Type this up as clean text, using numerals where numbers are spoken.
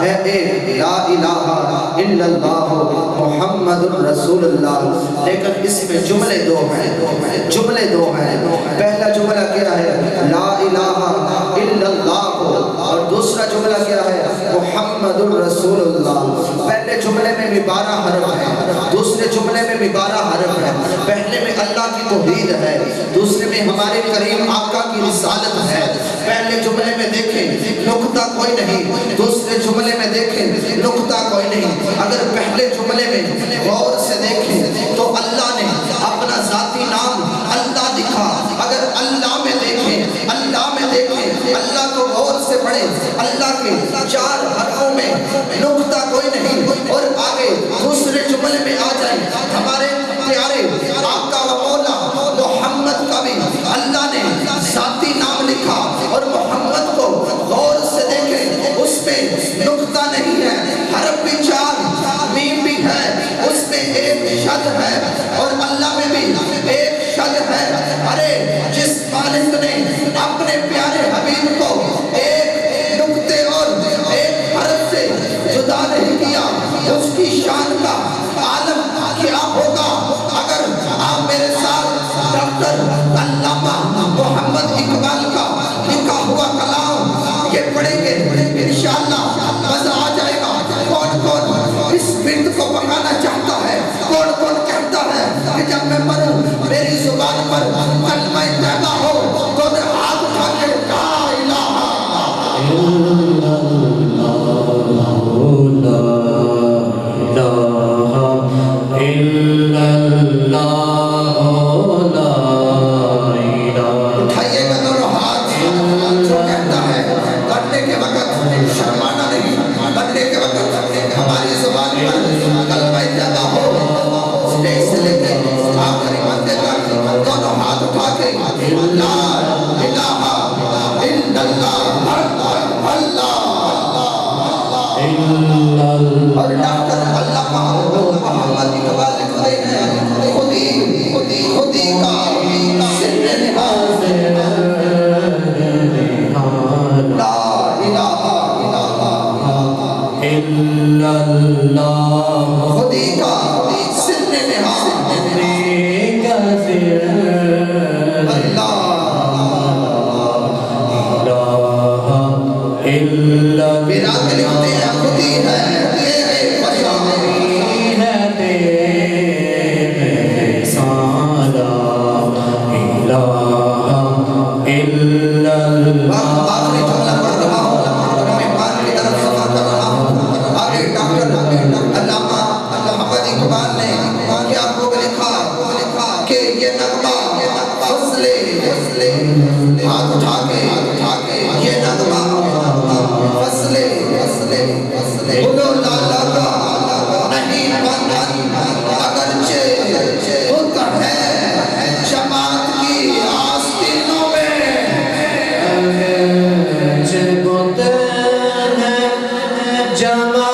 ہے ایک لا الہ الا اللہ محمد الرسول اللہ، لیکن اس میں جملے دو ہیں، جملے دو ہیں۔ پہلا جملہ کیا ہے؟ لا الہ الا اللہ، اور دوسرا جملہ کیا ہے؟ محمد الرسول اللہ۔ پہلے جملے میں بھی 12 حرف ہیں، دوسرے جملے میں بھی 12 حرف ہیں۔ پہلے میں اللہ کی توحید ہے، دوسرے میں ہمارے کریم آقا کی رسالت ہے۔ پہلے جملے میں دیکھیں نقطہ کوئی نہیں، دوسرے جملے میں دیکھیں نقطہ کوئی نہیں۔ اگر پہلے جملے میں غور سے دیکھیں تو اللہ نے اپنا ذاتی نام اللہ لکھا۔ اگر اللہ میں دیکھیں، اللہ میں دیکھیں، اللہ کو غور سے پڑھیں، اللہ کے 4 حرفوں میں نقطہ کوئی نہیں۔ اور آگے دوسرے جملے میں آ جائیں، ہمارے پیارے آقا و مولا محمد کا بھی اللہ نے ذاتی نام لکھا، اور محمد کو غور سے دیکھیں، اس میں نقطہ نہیں ہے، حرف بھی 4، میم بھی ہے، اس میں ایک شد ہے، اور اللہ میں بھی ایک شد ہے۔ ارے جس مالک نے اپنے پیارے حبیب کو ایک نقطے اور ایک حرف سے جدا نہیں کیا، اس کی شان کا عالم کیا ہوگا۔ اگر آپ میرے ساتھ ڈاکٹر علامہ محمد اقبال کا لکھا ہوا کلام یہ پڑھیں گے انشاءاللہ مزہ آ جائے گا۔ کون کون اس بنت کو پکانا چاہتا ہے؟ کون کون کہتا ہے کہ جب میں مروں میری زبان پر کلمہ طیبہ ہو تو نے ہاتھ اٹھا کے لا الہ الا اٹھائیے گا دونوں ہاتھ۔ جو کہتا ہے مرنے کے وقت شرمانا نہیں، مرنے کے وقت ہماری زبان پر کلمہ طیبہ ہو، اسٹیج سے لے کے آخری بندے تک دونوں ہاتھ اٹھا کے لا الہ الا اللہ اللہ۔ اور ڈاکٹر علامہ محمد اقبال لکھتے ہیں خودی کا سر نہاد لا الہ الا اللہ، خودی کا سر نہاد اللہ۔ بیرات لکھتے ہیں خودی ہے آخری جملہ پڑھ رہا ہوں، میں پان کی طرف سفر کر رہا ہوں۔ آگے ڈاکٹر علامہ محمد اقبال نے کیا خوب لکھا کہ یہ نغمہ فضلے ہاتھ اٹھا کے یہ نغمہ فضلے بلو لالا کا نہیں بندن، اگرچہ بت ہے جماعت کی آستینوں میں، بت ہے جماعت